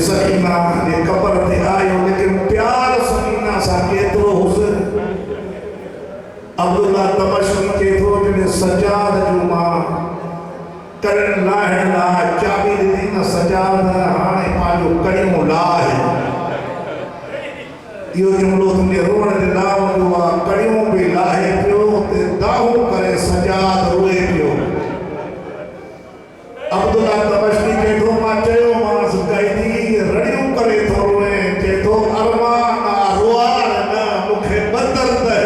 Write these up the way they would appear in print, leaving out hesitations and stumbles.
सकीना जे cover ते आयो लेकिन प्यार सकीना सा केतिरो हुस्न अब्दुल्ला तमशनी के थो जिने सजाद जो मां करण लाहिण ला चाबी दी न सजाद हाने पाजो कणियो लाहे यो जुमलो तुमने रोण दे नाम दुआ कणियो भी लाहे पियो ते दाहू करे सजाद रोए पियो अब्दुल्ला तमशनी के थो मां चयो मां कैदी रड़ियो करे थो रोए के थो अरमान रोआ न मुखे बदर दे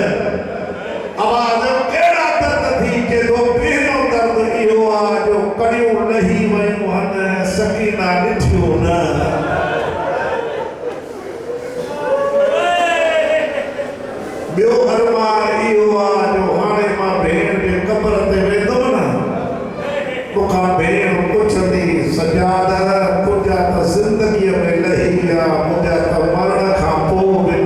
आवाज केड़ा दर्द थी के दो पहलो दर्द इहो आ जो कड़ियो लही वयो हन सकीना ॾिठियो न ॿियो अरमान इहो आ जो हाणे मां भेण जे कबर ते वेंदो न तोखां भेण पुछंदी सजाद तुंहिंजा त ज़िंदगीअ में लही विया मुंहिंजा त मरण खां पोइ बि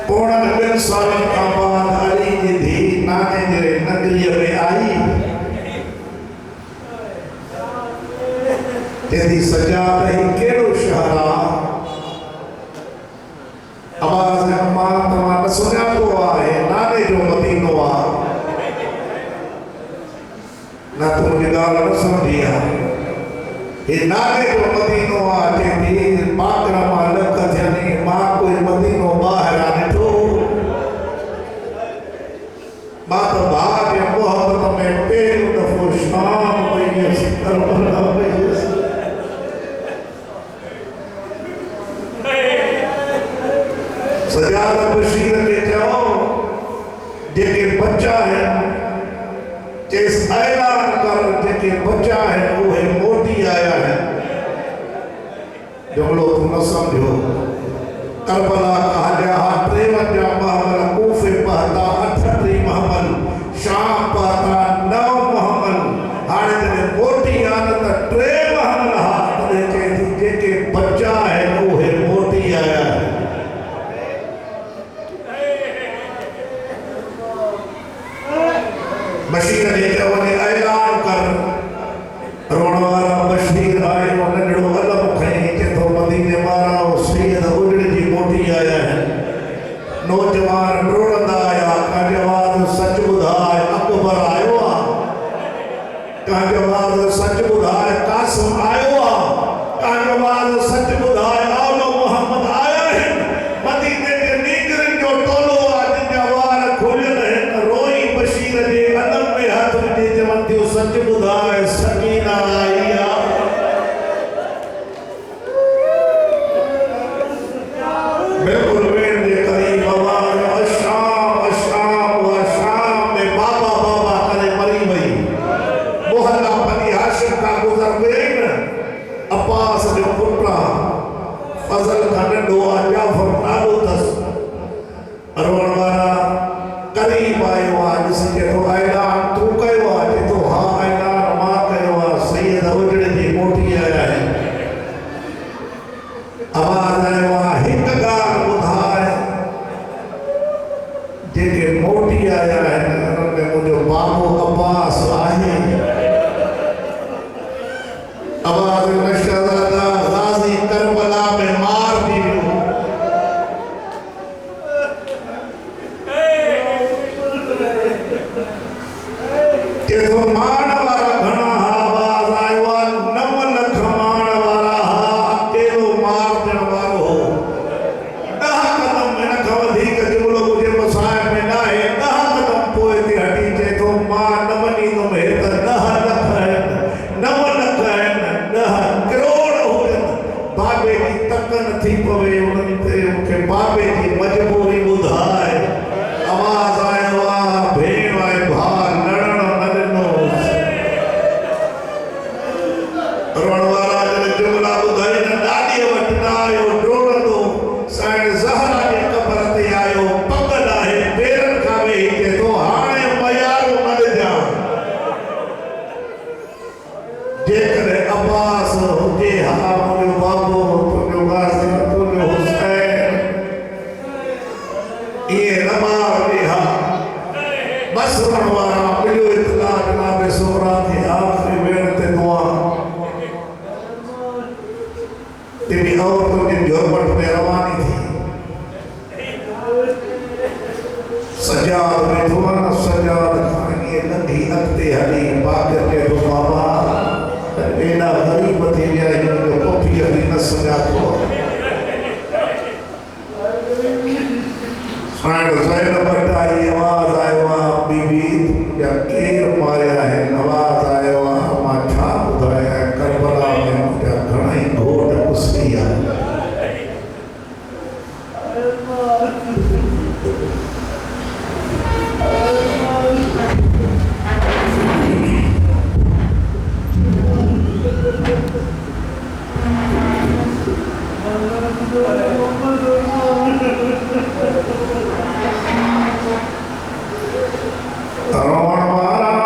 पोणनि ॿिनि सालनि खां बाद अली जी धीउ नाने जे नगरीअ में आई चवंदी सजाद ही कहिड़ो शहर आहे आवाज़ अम्मा तव्हां न सुञातो आहे नाने जो मदीनो आहे न तूं मुंहिंजी ॻाल्हि न सम्झी आहे हे नाने जो मदीनो आहे चवंदी पाकड़ मां लख थियनि मां कोई मदीनो ॿाहिरां ॾिठो मां त भाउ जे मोहबत में पहिरियों दफ़ो शाम वई हुयसि करबला वई हुयसि सजाद बशीर खे चयो जेके बच्चा आहिनि चेस ऐलान कर जेके बच्चा आहिनि उहे मोटी आया आहिनि जुमलो तूं न सम्झो करबला का जहा 53 महमल कूफे पहता 38 महमल शाम पहता 9 महमल हाणे जॾहिं मोटी आहे त 3 महमल हा तॾहिं चए थी जेके बच्चा आहिनि उहे मोटी आया आहिनि बशीर ने चयो वञे ऐलान कर रोण वारा बशीर आयो नंढड़ो अलम खई चए थो मदीने वारा सैयद उजड़ जी मोटी आया आहिनि नौजवान डोड़ंदा आया का जवाब सच ॿुधाए अकबर आयो आहे का जवाब सच ॿुधाए कासिम आयो आहे का जवाब सच ॿुधाए आलो मोहम्मद आया आहिनि मदीने जे नीकरनि जो टोलो आहे जिनजा वार खुलियल आहिनि रोई बशीर जे अलम में हथ विझी चवनि थियूं सच ॿुधाए सकीना आई आहे बिल्कुल वेण जे करीब आवाज अशाम अशाम अशाम में बाबा बाबा करे मरी वई मोहल्ला बनी हाशिम का गुजर गई न अब्बास जो पुत्र फजल का नंढो जाफर नालो अथसि रोण वारा करीब आयो आहे ॾिसी चए थो ऐलान तूं कयो आहे चए थो हा ऐलान मां कयो आहे सैयद उजड़ जी मोटी आया आहिनि आवाज़ आयो आहे हिकु ॻाल्हि ॿुधाए जेके मोटी आया आहिनि उन्हनि में मुंहिंजो बाबो अब्बास आहे आवाज़ नशहज़ादा ग़ाज़ी करबला में मार दी वियो चए थो माण वारा घणा हा आवाज़ आयो आहे 9 लख माण वारा हा अकेलो मार ॾियण वारो हो 10 कदम हिन खां वधीक जुमिलो मुंहिंजे मसाइब में न आहे 10 कदम पोइ ते हटी चए थो मां न मञींदुमि हे त 10 लख आहिनि 9 लख आहिनि 10 करोड़ हुजनि बाबे जी तक नथी पवे उन्हनि ते मूंखे बाबे जी मजबूरी ॿुधाए आवाज़ आयो आहे भेण आहे भाउ लड़ण न ॾिनो रोण वारा जॾहिं जुमिला ॿुधाई न ॾाॾीअ वटि न आयो डोड़ंदो साईं ज़हरा जे कबर ते आयो पगल आहे पेरनि खां वेही चए थो हाणे मयारो न ॾिजां जेकॾहिं अब्बास हुजे हा मुंहिंजो बाबो तुंहिंजो ग़ाज़ी तुंहिंजो हुसैन इहे न मार ॾिहा बस रोण वारा मिलियो इत्तला जनाब सोहरा खे आख़िरी वेण ते दुआ सजाद में तुम्हारा सजाद खाएंगे नंदी अक्ते हली बाकर के तो बाबा एना गरीब थी जाए जो कोठी हली न सजा को साइड साइड बटाई आवाज आयो बीबी या केर मारिया है आवाज आयो माठा उधाया करबला में मुझे घणाई घोट कुसलिया रोण वारा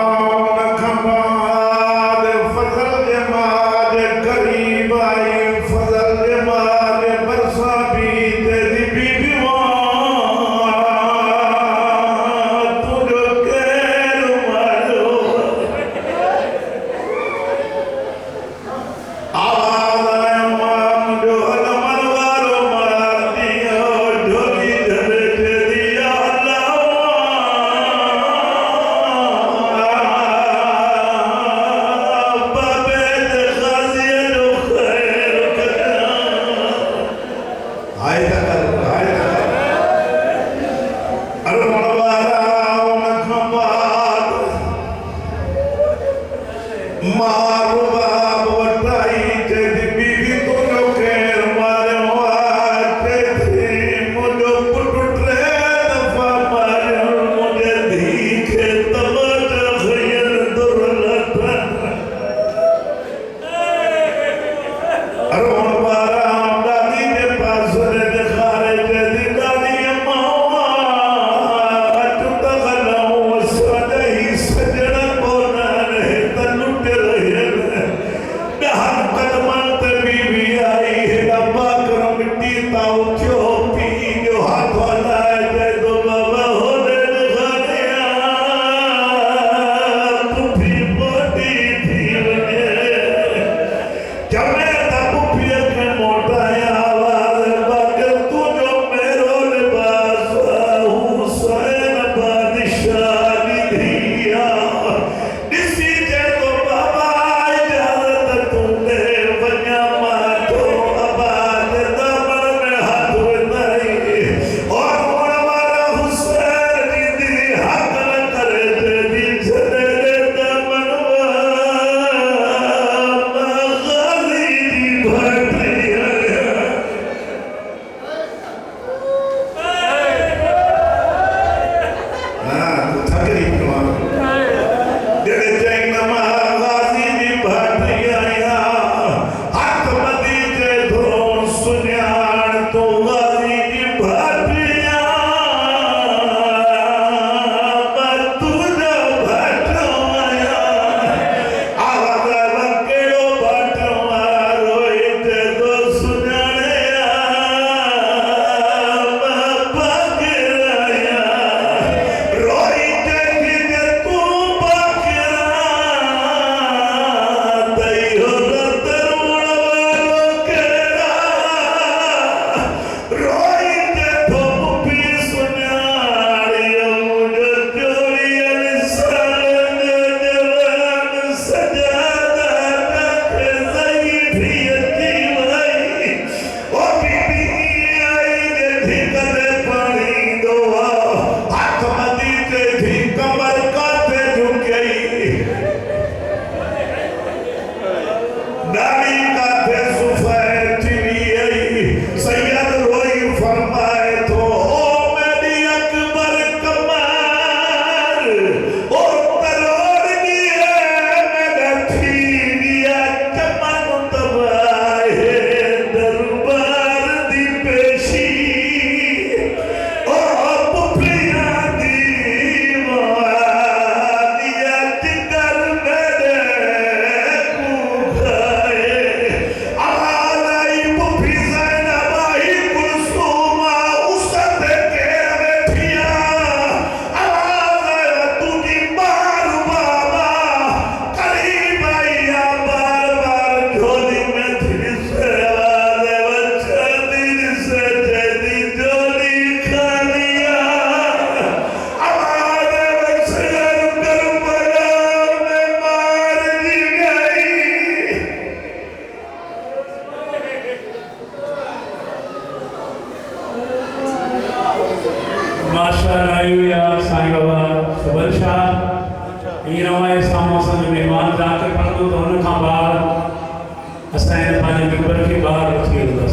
माशा लाई या साईं बाबा सुबल शाह हीअं रवाए साम्हूं असांजो महिमान जाके पढ़ंदो त हुन खां ॿार असांजे पंहिंजे मिंबर खे ॿाहिरि वठी वेंदो